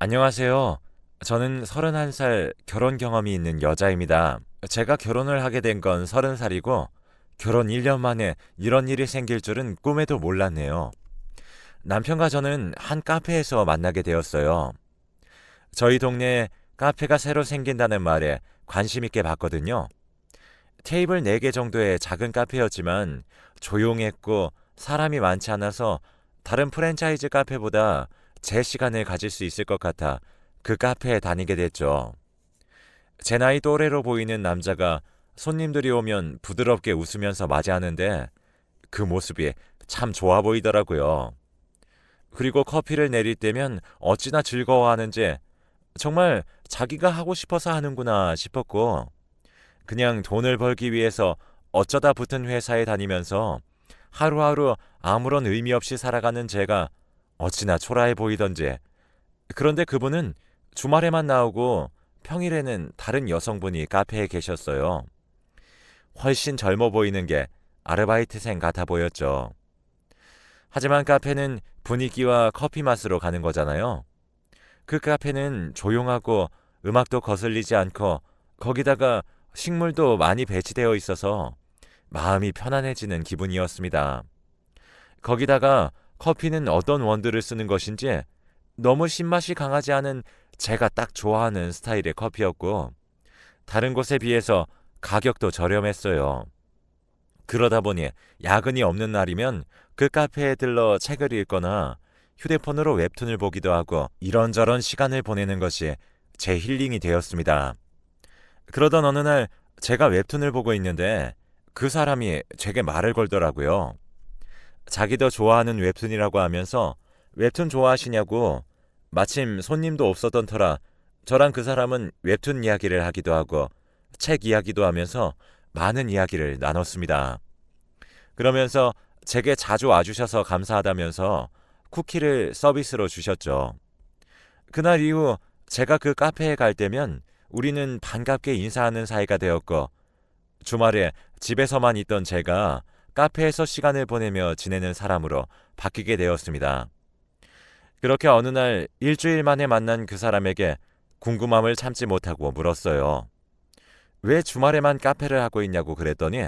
안녕하세요. 저는 31살 결혼 경험이 있는 여자입니다. 제가 결혼을 하게 된 건 30살이고, 결혼 1년 만에 이런 일이 생길 줄은 꿈에도 몰랐네요. 남편과 저는 한 카페에서 만나게 되었어요. 저희 동네에 카페가 새로 생긴다는 말에 관심 있게 봤거든요. 테이블 4개 정도의 작은 카페였지만 조용했고 사람이 많지 않아서 다른 프랜차이즈 카페보다 제 시간을 가질 수 있을 것 같아 그 카페에 다니게 됐죠. 제 나이 또래로 보이는 남자가 손님들이 오면 부드럽게 웃으면서 맞이하는데 그 모습이 참 좋아 보이더라고요. 그리고 커피를 내릴 때면 어찌나 즐거워하는지 정말 자기가 하고 싶어서 하는구나 싶었고, 그냥 돈을 벌기 위해서 어쩌다 붙은 회사에 다니면서 하루하루 아무런 의미 없이 살아가는 제가 어찌나 초라해 보이던지. 그런데 그분은 주말에만 나오고 평일에는 다른 여성분이 카페에 계셨어요. 훨씬 젊어 보이는 게 아르바이트생 같아 보였죠. 하지만 카페는 분위기와 커피 맛으로 가는 거잖아요. 그 카페는 조용하고 음악도 거슬리지 않고 거기다가 식물도 많이 배치되어 있어서 마음이 편안해지는 기분이었습니다. 거기다가 커피는 어떤 원두를 쓰는 것인지 너무 신맛이 강하지 않은 제가 딱 좋아하는 스타일의 커피였고, 다른 곳에 비해서 가격도 저렴했어요. 그러다 보니 야근이 없는 날이면 그 카페에 들러 책을 읽거나 휴대폰으로 웹툰을 보기도 하고 이런저런 시간을 보내는 것이 제 힐링이 되었습니다. 그러던 어느 날 제가 웹툰을 보고 있는데 그 사람이 제게 말을 걸더라고요. 자기도 좋아하는 웹툰이라고 하면서 웹툰 좋아하시냐고. 마침 손님도 없었던 터라 저랑 그 사람은 웹툰 이야기를 하기도 하고 책 이야기도 하면서 많은 이야기를 나눴습니다. 그러면서 제게 자주 와주셔서 감사하다면서 쿠키를 서비스로 주셨죠. 그날 이후 제가 그 카페에 갈 때면 우리는 반갑게 인사하는 사이가 되었고, 주말에 집에서만 있던 제가 카페에서 시간을 보내며 지내는 사람으로 바뀌게 되었습니다. 그렇게 어느 날 일주일 만에 만난 그 사람에게 궁금함을 참지 못하고 물었어요. 왜 주말에만 카페를 하고 있냐고 그랬더니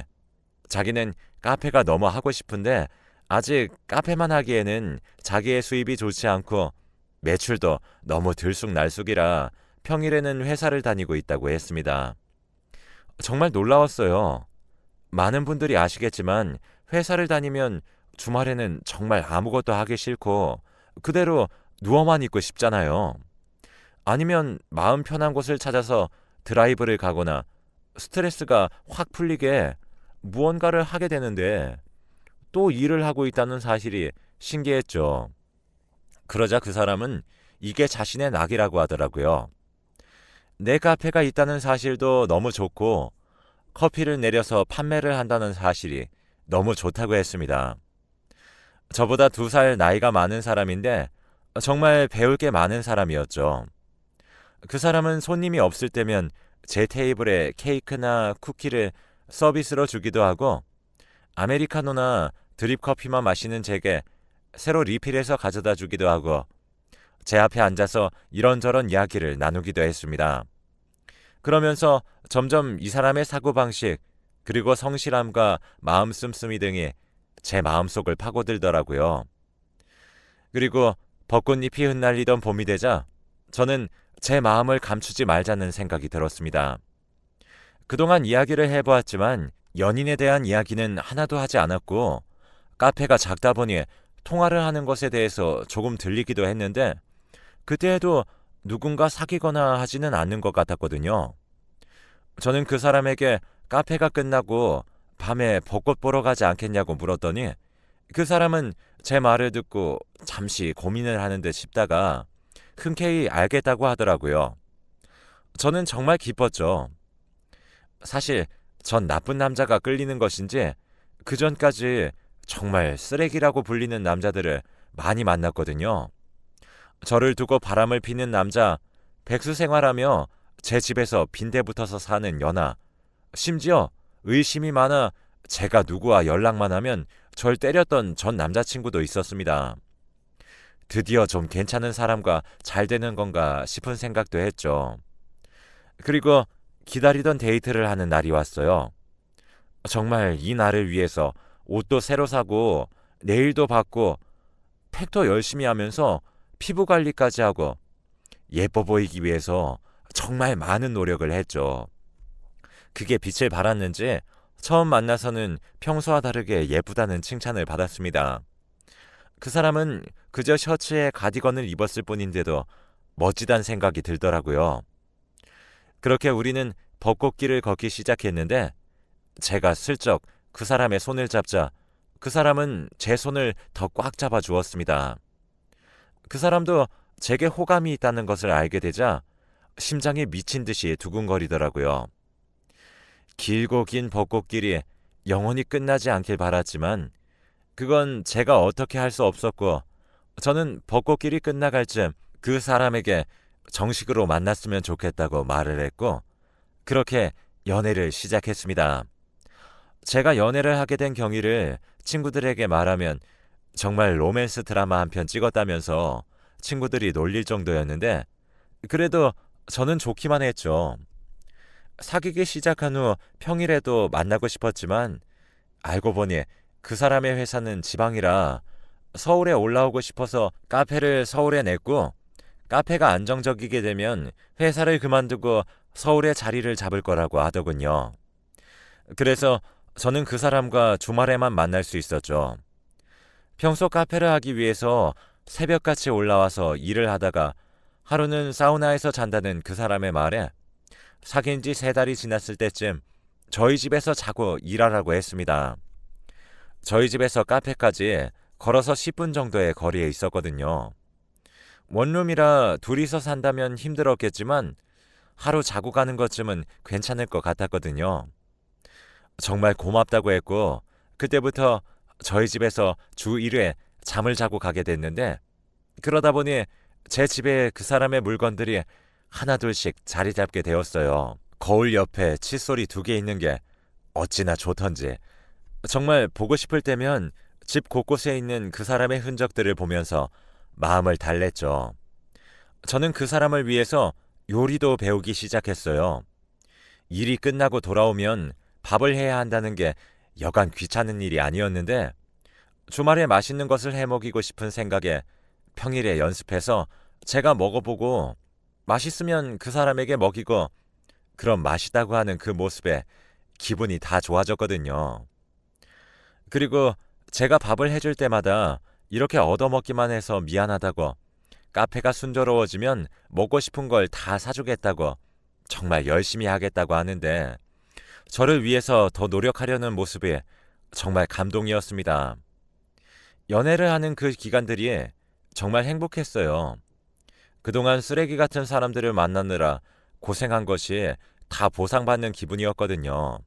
자기는 카페가 너무 하고 싶은데 아직 카페만 하기에는 자기의 수입이 좋지 않고 매출도 너무 들쑥날쑥이라 평일에는 회사를 다니고 있다고 했습니다. 정말 놀라웠어요. 많은 분들이 아시겠지만 회사를 다니면 주말에는 정말 아무것도 하기 싫고 그대로 누워만 있고 싶잖아요. 아니면 마음 편한 곳을 찾아서 드라이브를 가거나 스트레스가 확 풀리게 무언가를 하게 되는데 또 일을 하고 있다는 사실이 신기했죠. 그러자 그 사람은 이게 자신의 낙이라고 하더라고요. 내 카페가 있다는 사실도 너무 좋고 커피를 내려서 판매를 한다는 사실이 너무 좋다고 했습니다. 저보다 2살 나이가 많은 사람인데 정말 배울 게 많은 사람이었죠. 그 사람은 손님이 없을 때면 제 테이블에 케이크나 쿠키를 서비스로 주기도 하고 아메리카노나 드립 커피만 마시는 제게 새로 리필해서 가져다 주기도 하고 제 앞에 앉아서 이런저런 이야기를 나누기도 했습니다. 그러면서 점점 이 사람의 사고방식 그리고 성실함과 마음 씀씀이 등이 제 마음속을 파고들더라고요. 그리고 벚꽃잎이 흩날리던 봄이 되자 저는 제 마음을 감추지 말자는 생각이 들었습니다. 그동안 이야기를 해보았지만 연인에 대한 이야기는 하나도 하지 않았고 카페가 작다 보니 통화를 하는 것에 대해서 조금 들리기도 했는데 그때에도 누군가 사귀거나 하지는 않는 것 같았거든요. 저는 그 사람에게 카페가 끝나고 밤에 벚꽃 보러 가지 않겠냐고 물었더니 그 사람은 제 말을 듣고 잠시 고민을 하는 듯 싶다가 흔쾌히 알겠다고 하더라고요. 저는 정말 기뻤죠. 사실 전 나쁜 남자가 끌리는 것인지 그 전까지 정말 쓰레기라고 불리는 남자들을 많이 만났거든요. 저를 두고 바람을 피는 남자, 백수 생활하며 제 집에서 빈대 붙어서 사는 연하, 심지어 의심이 많아 제가 누구와 연락만 하면 절 때렸던 전 남자친구도 있었습니다. 드디어 좀 괜찮은 사람과 잘 되는 건가 싶은 생각도 했죠. 그리고 기다리던 데이트를 하는 날이 왔어요. 정말 이 날을 위해서 옷도 새로 사고 네일도 받고 팩도 열심히 하면서 피부 관리까지 하고 예뻐 보이기 위해서 정말 많은 노력을 했죠. 그게 빛을 발했는지 처음 만나서는 평소와 다르게 예쁘다는 칭찬을 받았습니다. 그 사람은 그저 셔츠에 가디건을 입었을 뿐인데도 멋지단 생각이 들더라고요. 그렇게 우리는 벚꽃길을 걷기 시작했는데 제가 슬쩍 그 사람의 손을 잡자 그 사람은 제 손을 더 꽉 잡아 주었습니다. 그 사람도 제게 호감이 있다는 것을 알게 되자 심장이 미친 듯이 두근거리더라고요. 길고 긴 벚꽃길이 영원히 끝나지 않길 바랐지만 그건 제가 어떻게 할 수 없었고 저는 벚꽃길이 끝나갈 즈음 그 사람에게 정식으로 만났으면 좋겠다고 말을 했고 그렇게 연애를 시작했습니다. 제가 연애를 하게 된 경위를 친구들에게 말하면 정말 로맨스 드라마 한 편 찍었다면서 친구들이 놀릴 정도였는데 그래도 저는 좋기만 했죠. 사귀기 시작한 후 평일에도 만나고 싶었지만 알고 보니 그 사람의 회사는 지방이라 서울에 올라오고 싶어서 카페를 서울에 냈고 카페가 안정적이게 되면 회사를 그만두고 서울에 자리를 잡을 거라고 하더군요. 그래서 저는 그 사람과 주말에만 만날 수 있었죠. 평소 카페를 하기 위해서 새벽같이 올라와서 일을 하다가 하루는 사우나에서 잔다는 그 사람의 말에 사귄 지 3달이 지났을 때쯤 저희 집에서 자고 일하라고 했습니다. 저희 집에서 카페까지 걸어서 10분 정도의 거리에 있었거든요. 원룸이라 둘이서 산다면 힘들었겠지만 하루 자고 가는 것쯤은 괜찮을 것 같았거든요. 정말 고맙다고 했고 그때부터 저희 집에서 주 1회 잠을 자고 가게 됐는데 그러다 보니 제 집에 그 사람의 물건들이 하나둘씩 자리 잡게 되었어요. 거울 옆에 칫솔이 2개 있는 게 어찌나 좋던지 정말 보고 싶을 때면 집 곳곳에 있는 그 사람의 흔적들을 보면서 마음을 달랬죠. 저는 그 사람을 위해서 요리도 배우기 시작했어요. 일이 끝나고 돌아오면 밥을 해야 한다는 게 여간 귀찮은 일이 아니었는데 주말에 맛있는 것을 해먹이고 싶은 생각에 평일에 연습해서 제가 먹어보고 맛있으면 그 사람에게 먹이고 그럼 맛있다고 하는 그 모습에 기분이 다 좋아졌거든요. 그리고 제가 밥을 해줄 때마다 이렇게 얻어먹기만 해서 미안하다고 카페가 순조로워지면 먹고 싶은 걸 다 사주겠다고 정말 열심히 하겠다고 하는데 저를 위해서 더 노력하려는 모습이 정말 감동이었습니다. 연애를 하는 그 기간들이 정말 행복했어요. 그동안 쓰레기 같은 사람들을 만나느라 고생한 것이 다 보상받는 기분이었거든요.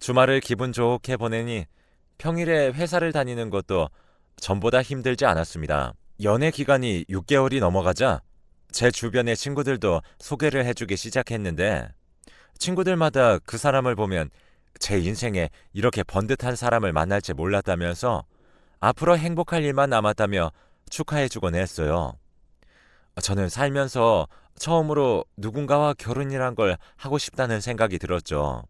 주말을 기분 좋게 보내니 평일에 회사를 다니는 것도 전보다 힘들지 않았습니다. 연애 기간이 6개월이 넘어가자 제 주변의 친구들도 소개를 해주기 시작했는데 친구들마다 그 사람을 보면 제 인생에 이렇게 번듯한 사람을 만날지 몰랐다면서 앞으로 행복할 일만 남았다며 축하해주곤 했어요. 저는 살면서 처음으로 누군가와 결혼이란 걸 하고 싶다는 생각이 들었죠.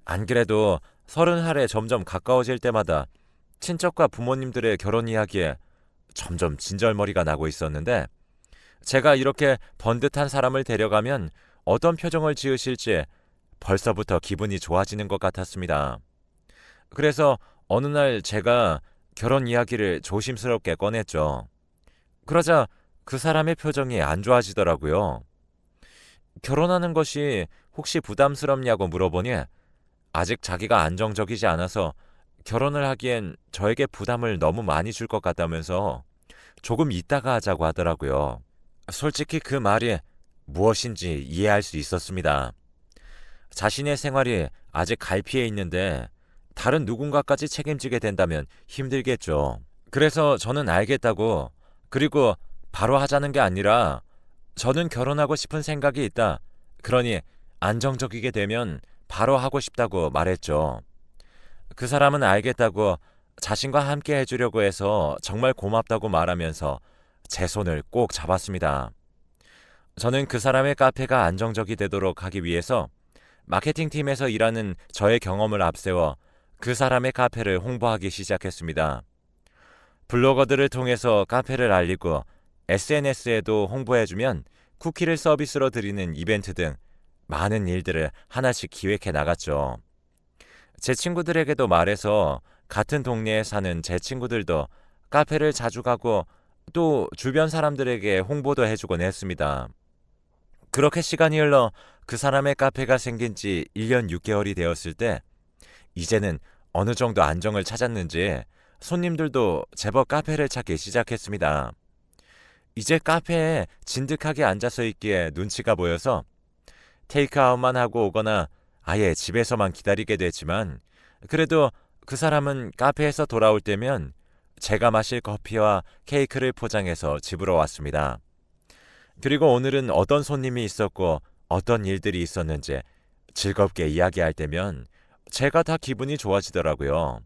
안 그래도 30살에 점점 가까워질 때마다 친척과 부모님들의 결혼 이야기에 점점 진절머리가 나고 있었는데 제가 이렇게 번듯한 사람을 데려가면 어떤 표정을 지으실지 벌써부터 기분이 좋아지는 것 같았습니다. 그래서 어느 날 제가 결혼 이야기를 조심스럽게 꺼냈죠. 그러자 그 사람의 표정이 안 좋아지더라고요. 결혼하는 것이 혹시 부담스럽냐고 물어보니 아직 자기가 안정적이지 않아서 결혼을 하기엔 저에게 부담을 너무 많이 줄 것 같다면서 조금 이따가 하자고 하더라고요. 솔직히 그 말이 무엇인지 이해할 수 있었습니다. 자신의 생활이 아직 갈피에 있는데 다른 누군가까지 책임지게 된다면 힘들겠죠. 그래서 저는 알겠다고 그리고 바로 하자는 게 아니라 저는 결혼하고 싶은 생각이 있다. 그러니 안정적이게 되면 바로 하고 싶다고 말했죠. 그 사람은 알겠다고 자신과 함께 해주려고 해서 정말 고맙다고 말하면서 제 손을 꼭 잡았습니다. 저는 그 사람의 카페가 안정적이 되도록 하기 위해서 마케팅팀에서 일하는 저의 경험을 앞세워 그 사람의 카페를 홍보하기 시작했습니다. 블로거들을 통해서 카페를 알리고 SNS에도 홍보해주면 쿠키를 서비스로 드리는 이벤트 등 많은 일들을 하나씩 기획해 나갔죠. 제 친구들에게도 말해서 같은 동네에 사는 제 친구들도 카페를 자주 가고 또 주변 사람들에게 홍보도 해주곤 했습니다. 그렇게 시간이 흘러 그 사람의 카페가 생긴 지 1년 6개월이 되었을 때 이제는 어느 정도 안정을 찾았는지 손님들도 제법 카페를 찾기 시작했습니다. 이제 카페에 진득하게 앉아서 있기에 눈치가 보여서 테이크아웃만 하고 오거나 아예 집에서만 기다리게 됐지만 그래도 그 사람은 카페에서 돌아올 때면 제가 마실 커피와 케이크를 포장해서 집으로 왔습니다. 그리고 오늘은 어떤 손님이 있었고 어떤 일들이 있었는지 즐겁게 이야기할 때면 제가 다 기분이 좋아지더라고요.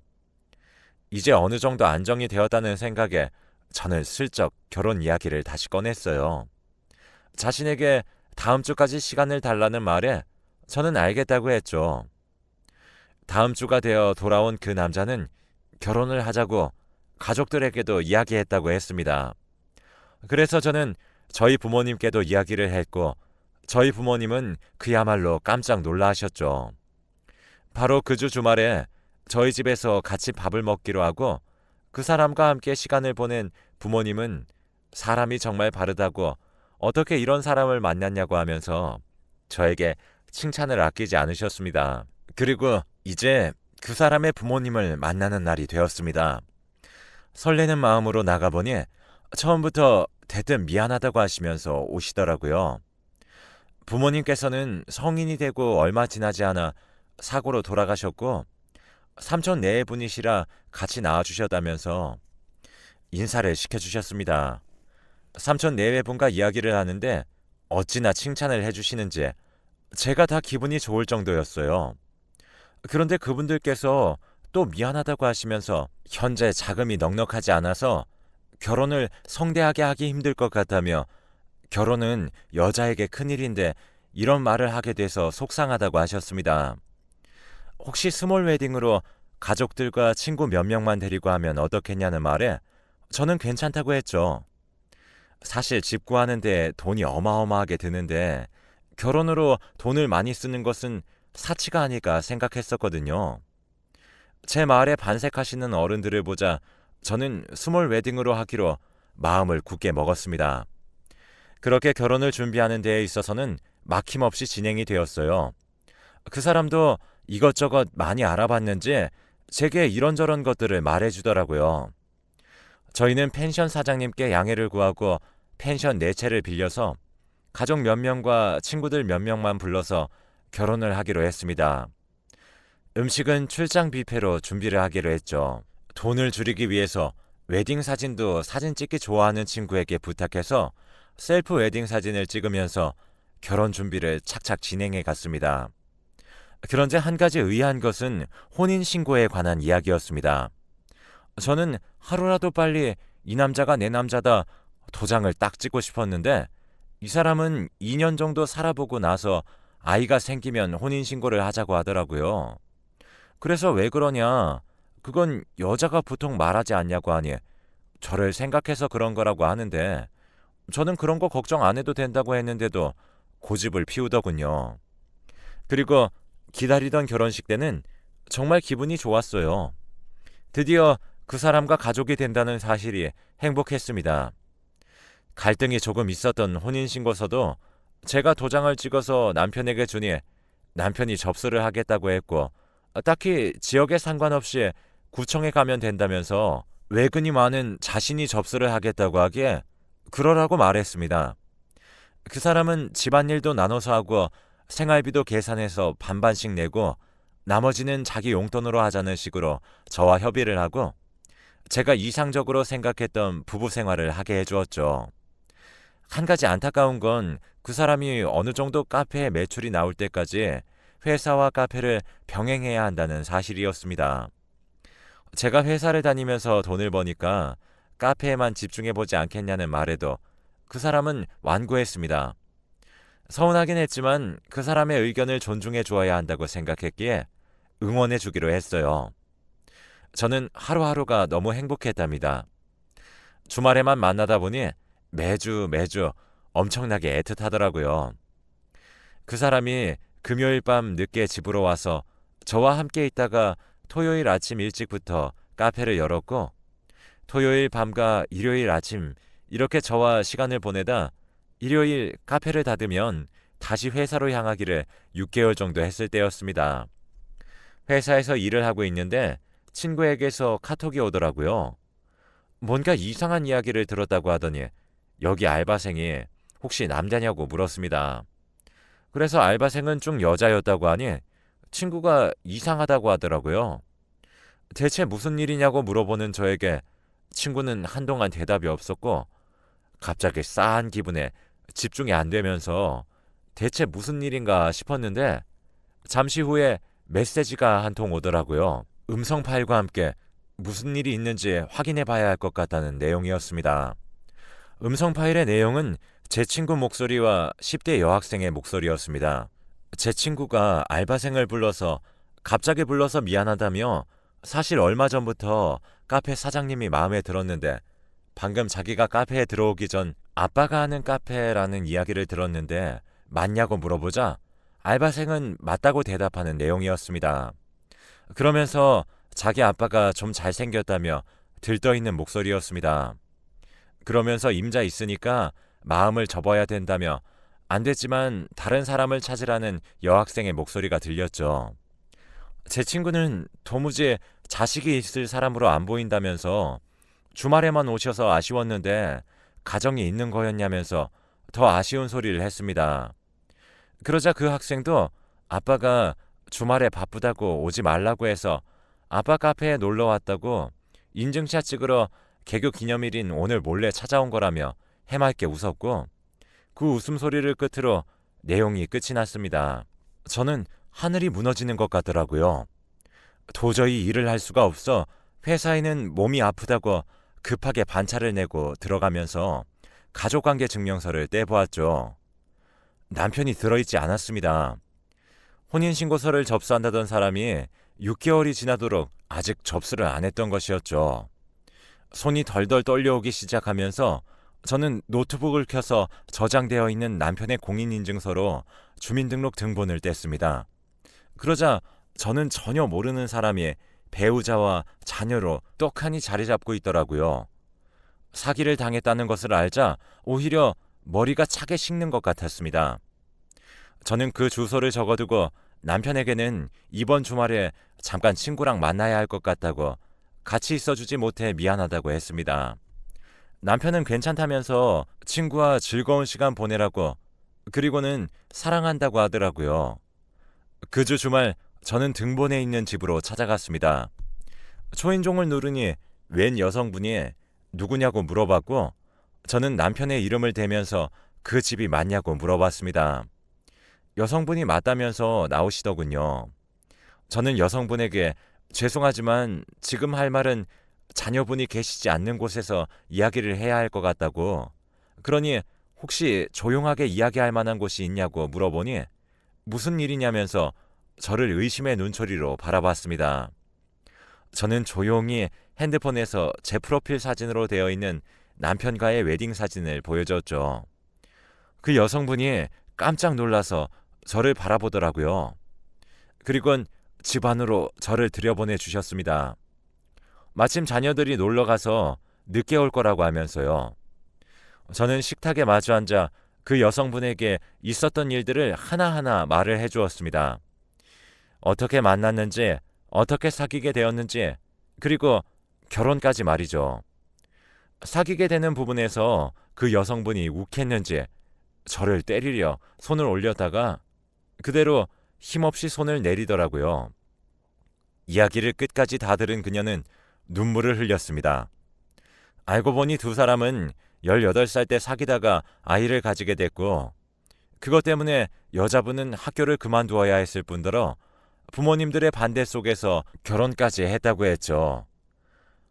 이제 어느 정도 안정이 되었다는 생각에 저는 슬쩍 결혼 이야기를 다시 꺼냈어요. 자신에게 다음 주까지 시간을 달라는 말에 저는 알겠다고 했죠. 다음 주가 되어 돌아온 그 남자는 결혼을 하자고 가족들에게도 이야기했다고 했습니다. 그래서 저는 저희 부모님께도 이야기를 했고 저희 부모님은 그야말로 깜짝 놀라셨죠. 바로 그 주 주말에 저희 집에서 같이 밥을 먹기로 하고 그 사람과 함께 시간을 보낸 부모님은 사람이 정말 바르다고 어떻게 이런 사람을 만났냐고 하면서 저에게 칭찬을 아끼지 않으셨습니다. 그리고 이제 그 사람의 부모님을 만나는 날이 되었습니다. 설레는 마음으로 나가보니 처음부터 대뜸 미안하다고 하시면서 오시더라고요. 부모님께서는 성인이 되고 얼마 지나지 않아 사고로 돌아가셨고 삼촌 네 분이시라 같이 나와주셨다면서 인사를 시켜주셨습니다. 삼촌 네 분과 이야기를 하는데 어찌나 칭찬을 해주시는지 제가 다 기분이 좋을 정도였어요. 그런데 그분들께서 또 미안하다고 하시면서 현재 자금이 넉넉하지 않아서 결혼을 성대하게 하기 힘들 것 같다며 결혼은 여자에게 큰일인데 이런 말을 하게 돼서 속상하다고 하셨습니다. 혹시 스몰 웨딩으로 가족들과 친구 몇 명만 데리고 하면 어떻겠냐는 말에 저는 괜찮다고 했죠. 사실 집 구하는데 돈이 어마어마하게 드는데 결혼으로 돈을 많이 쓰는 것은 사치가 아닐까 생각했었거든요. 제 말에 반색하시는 어른들을 보자 저는 스몰 웨딩으로 하기로 마음을 굳게 먹었습니다. 그렇게 결혼을 준비하는 데에 있어서는 막힘없이 진행이 되었어요. 그 사람도 이것저것 많이 알아봤는지 제게 이런저런 것들을 말해주더라고요. 저희는 펜션 사장님께 양해를 구하고 펜션 4채를 빌려서 가족 몇 명과 친구들 몇 명만 불러서 결혼을 하기로 했습니다. 음식은 출장 뷔페로 준비를 하기로 했죠. 돈을 줄이기 위해서 웨딩 사진도 사진 찍기 좋아하는 친구에게 부탁해서 셀프 웨딩 사진을 찍으면서 결혼 준비를 착착 진행해 갔습니다. 그런데 한 가지 의아한 것은 혼인신고에 관한 이야기였습니다. 저는 하루라도 빨리 이 남자가 내 남자다 도장을 딱 찍고 싶었는데 이 사람은 2년 정도 살아보고 나서 아이가 생기면 혼인신고를 하자고 하더라고요. 그래서 왜 그러냐, 그건 여자가 보통 말하지 않냐고 하니 저를 생각해서 그런 거라고 하는데 저는 그런 거 걱정 안 해도 된다고 했는데도 고집을 피우더군요. 그리고 기다리던 결혼식 때는 정말 기분이 좋았어요. 드디어 그 사람과 가족이 된다는 사실이 행복했습니다. 갈등이 조금 있었던 혼인신고서도 제가 도장을 찍어서 남편에게 주니 남편이 접수를 하겠다고 했고 딱히 지역에 상관없이 구청에 가면 된다면서 외근이 많은 자신이 접수를 하겠다고 하기에 그러라고 말했습니다. 그 사람은 집안일도 나눠서 하고 생활비도 계산해서 반반씩 내고 나머지는 자기 용돈으로 하자는 식으로 저와 협의를 하고 제가 이상적으로 생각했던 부부 생활을 하게 해주었죠. 한 가지 안타까운 건 그 사람이 어느 정도 카페에 매출이 나올 때까지 회사와 카페를 병행해야 한다는 사실이었습니다. 제가 회사를 다니면서 돈을 버니까 카페에만 집중해보지 않겠냐는 말에도 그 사람은 완고했습니다. 서운하긴 했지만 그 사람의 의견을 존중해 주어야 한다고 생각했기에 응원해 주기로 했어요. 저는 하루하루가 너무 행복했답니다. 주말에만 만나다 보니 매주 엄청나게 애틋하더라고요. 그 사람이 금요일 밤 늦게 집으로 와서 저와 함께 있다가 토요일 아침 일찍부터 카페를 열었고, 토요일 밤과 일요일 아침 이렇게 저와 시간을 보내다 일요일 카페를 닫으면 다시 회사로 향하기를 6개월 정도 했을 때였습니다. 회사에서 일을 하고 있는데 친구에게서 카톡이 오더라고요. 뭔가 이상한 이야기를 들었다고 하더니 여기 알바생이 혹시 남자냐고 물었습니다. 그래서 알바생은 쭉 여자였다고 하니 친구가 이상하다고 하더라고요. 대체 무슨 일이냐고 물어보는 저에게 친구는 한동안 대답이 없었고, 갑자기 싸한 기분에 집중이 안 되면서 대체 무슨 일인가 싶었는데 잠시 후에 메시지가 한 통 오더라고요. 음성 파일과 함께 무슨 일이 있는지 확인해 봐야 할 것 같다는 내용이었습니다. 음성 파일의 내용은 제 친구 목소리와 10대 여학생의 목소리였습니다. 제 친구가 알바생을 불러서 갑자기 불러서 미안하다며 사실 얼마 전부터 카페 사장님이 마음에 들었는데 방금 자기가 카페에 들어오기 전 아빠가 하는 카페라는 이야기를 들었는데 맞냐고 물어보자 알바생은 맞다고 대답하는 내용이었습니다. 그러면서 자기 아빠가 좀 잘생겼다며 들떠있는 목소리였습니다. 그러면서 임자 있으니까 마음을 접어야 된다며 안 됐지만 다른 사람을 찾으라는 여학생의 목소리가 들렸죠. 제 친구는 도무지 자식이 있을 사람으로 안 보인다면서 주말에만 오셔서 아쉬웠는데 가정이 있는 거였냐면서 더 아쉬운 소리를 했습니다. 그러자 그 학생도 아빠가 주말에 바쁘다고 오지 말라고 해서 아빠 카페에 놀러 왔다고 인증샷 찍으러 개교 기념일인 오늘 몰래 찾아온 거라며 해맑게 웃었고, 그 웃음소리를 끝으로 내용이 끝이 났습니다. 저는 하늘이 무너지는 것 같더라고요. 도저히 일을 할 수가 없어 회사에는 몸이 아프다고 급하게 반차를 내고 들어가면서 가족관계 증명서를 떼보았죠. 남편이 들어있지 않았습니다. 혼인신고서를 접수한다던 사람이 6개월이 지나도록 아직 접수를 안 했던 것이었죠. 손이 덜덜 떨려오기 시작하면서 저는 노트북을 켜서 저장되어 있는 남편의 공인인증서로 주민등록 등본을 뗐습니다. 그러자 저는 전혀 모르는 사람이 배우자와 자녀로 떡하니 자리 잡고 있더라고요. 사기를 당했다는 것을 알자 오히려 머리가 차게 식는 것 같았습니다. 저는 그 주소를 적어두고 남편에게는 이번 주말에 잠깐 친구랑 만나야 할 것 같다고 같이 있어주지 못해 미안하다고 했습니다. 남편은 괜찮다면서 친구와 즐거운 시간 보내라고, 그리고는 사랑한다고 하더라고요. 그 주 주말 저는 등본에 있는 집으로 찾아갔습니다. 초인종을 누르니 웬 여성분이 누구냐고 물어봤고, 저는 남편의 이름을 대면서 그 집이 맞냐고 물어봤습니다. 여성분이 맞다면서 나오시더군요. 저는 여성분에게 죄송하지만 지금 할 말은 자녀분이 계시지 않는 곳에서 이야기를 해야 할 것 같다고, 그러니 혹시 조용하게 이야기할 만한 곳이 있냐고 물어보니 무슨 일이냐면서 저를 의심의 눈초리로 바라봤습니다. 저는 조용히 핸드폰에서 제 프로필 사진으로 되어 있는 남편과의 웨딩 사진을 보여줬죠. 그 여성분이 깜짝 놀라서 저를 바라보더라고요. 그리곤 집 안으로 저를 들여보내 주셨습니다. 마침 자녀들이 놀러가서 늦게 올 거라고 하면서요. 저는 식탁에 마주 앉아 그 여성분에게 있었던 일들을 하나하나 말을 해주었습니다. 어떻게 만났는지, 어떻게 사귀게 되었는지, 그리고 결혼까지 말이죠. 사귀게 되는 부분에서 그 여성분이 욱했는지 저를 때리려 손을 올렸다가 그대로 힘없이 손을 내리더라고요. 이야기를 끝까지 다 들은 그녀는 눈물을 흘렸습니다. 알고 보니 두 사람은 18살 때 사귀다가 아이를 가지게 됐고, 그것 때문에 여자분은 학교를 그만두어야 했을 뿐더러 부모님들의 반대 속에서 결혼까지 했다고 했죠.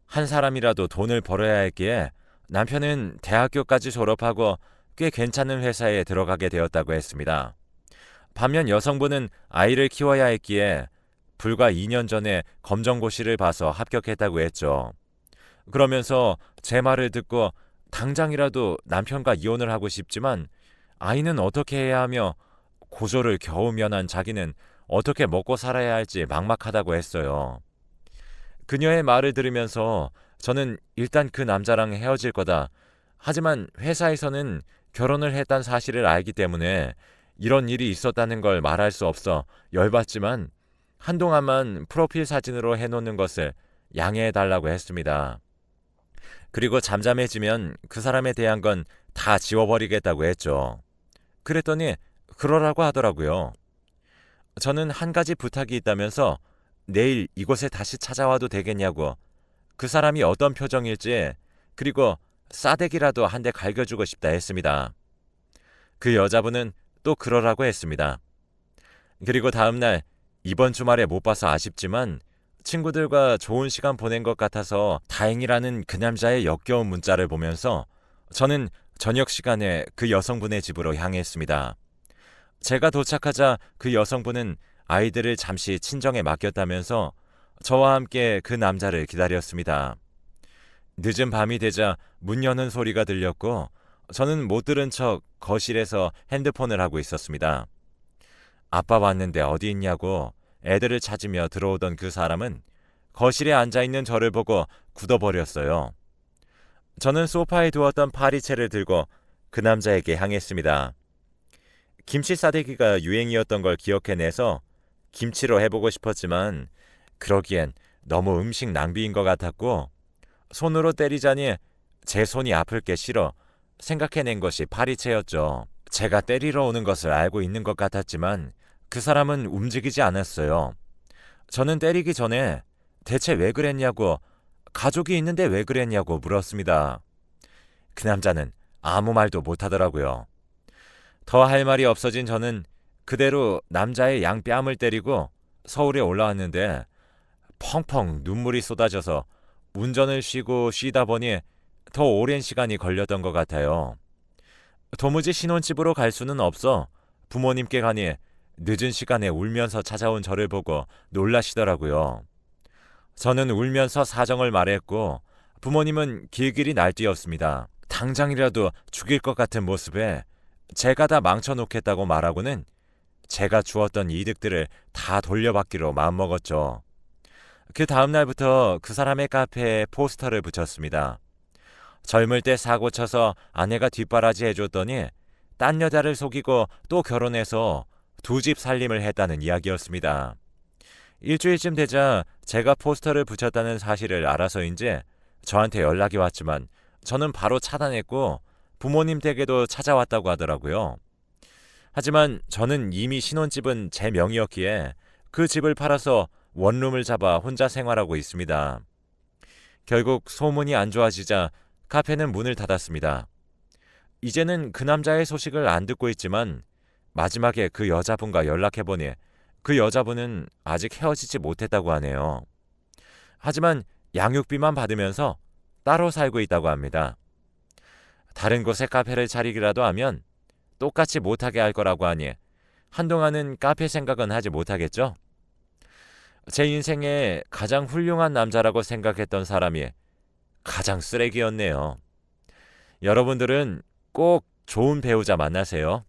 한 사람이라도 돈을 벌어야 했기에 남편은 대학교까지 졸업하고 꽤 괜찮은 회사에 들어가게 되었다고 했습니다. 반면 여성분은 아이를 키워야 했기에 불과 2년 전에 검정고시를 봐서 합격했다고 했죠. 그러면서 제 말을 듣고 당장이라도 남편과 이혼을 하고 싶지만 아이는 어떻게 해야 하며 고졸을 겨우 면한 자기는 어떻게 먹고 살아야 할지 막막하다고 했어요. 그녀의 말을 들으면서 저는 일단 그 남자랑 헤어질 거다. 하지만 회사에서는 결혼을 했다는 사실을 알기 때문에 이런 일이 있었다는 걸 말할 수 없어 열받지만 한동안만 프로필 사진으로 해놓는 것을 양해해 달라고 했습니다. 그리고 잠잠해지면 그 사람에 대한 건 다 지워버리겠다고 했죠. 그랬더니 그러라고 하더라고요. 저는 한 가지 부탁이 있다면서 내일 이곳에 다시 찾아와도 되겠냐고, 그 사람이 어떤 표정일지, 그리고 싸대기라도 한 대 갈겨주고 싶다 했습니다. 그 여자분은 또 그러라고 했습니다. 그리고 다음날 이번 주말에 못 봐서 아쉽지만 친구들과 좋은 시간 보낸 것 같아서 다행이라는 그 남자의 역겨운 문자를 보면서 저는 저녁 시간에 그 여성분의 집으로 향했습니다. 제가 도착하자 그 여성분은 아이들을 잠시 친정에 맡겼다면서 저와 함께 그 남자를 기다렸습니다. 늦은 밤이 되자 문 여는 소리가 들렸고 저는 못 들은 척 거실에서 핸드폰을 하고 있었습니다. 아빠 왔는데 어디 있냐고 애들을 찾으며 들어오던 그 사람은 거실에 앉아있는 저를 보고 굳어버렸어요. 저는 소파에 두었던 파리채를 들고 그 남자에게 향했습니다. 김치 싸대기가 유행이었던 걸 기억해내서 김치로 해보고 싶었지만 그러기엔 너무 음식 낭비인 것 같았고 손으로 때리자니 제 손이 아플 게 싫어 생각해낸 것이 파리채였죠. 제가 때리러 오는 것을 알고 있는 것 같았지만 그 사람은 움직이지 않았어요. 저는 때리기 전에 대체 왜 그랬냐고, 가족이 있는데 왜 그랬냐고 물었습니다. 그 남자는 아무 말도 못하더라고요. 더 할 말이 없어진 저는 그대로 남자의 양뺨을 때리고 서울에 올라왔는데 펑펑 눈물이 쏟아져서 운전을 쉬다 보니 더 오랜 시간이 걸렸던 것 같아요. 도무지 신혼집으로 갈 수는 없어 부모님께 가니 늦은 시간에 울면서 찾아온 저를 보고 놀라시더라고요. 저는 울면서 사정을 말했고 부모님은 길길이 날뛰었습니다. 당장이라도 죽일 것 같은 모습에 제가 다 망쳐놓겠다고 말하고는 제가 주었던 이득들을 다 돌려받기로 마음먹었죠. 그 다음날부터 그 사람의 카페에 포스터를 붙였습니다. 젊을 때 사고 쳐서 아내가 뒷바라지 해줬더니 딴 여자를 속이고 또 결혼해서 두 집 살림을 했다는 이야기였습니다. 일주일쯤 되자 제가 포스터를 붙였다는 사실을 알아서인지 저한테 연락이 왔지만 저는 바로 차단했고 부모님 댁에도 찾아왔다고 하더라고요. 하지만 저는 이미 신혼집은 제 명의였기에 그 집을 팔아서 원룸을 잡아 혼자 생활하고 있습니다. 결국 소문이 안 좋아지자 카페는 문을 닫았습니다. 이제는 그 남자의 소식을 안 듣고 있지만 마지막에 그 여자분과 연락해보니 그 여자분은 아직 헤어지지 못했다고 하네요. 하지만 양육비만 받으면서 따로 살고 있다고 합니다. 다른 곳에 카페를 차리기라도 하면 똑같이 못하게 할 거라고 하니 한동안은 카페 생각은 하지 못하겠죠? 제 인생에 가장 훌륭한 남자라고 생각했던 사람이 가장 쓰레기였네요. 여러분들은 꼭 좋은 배우자 만나세요.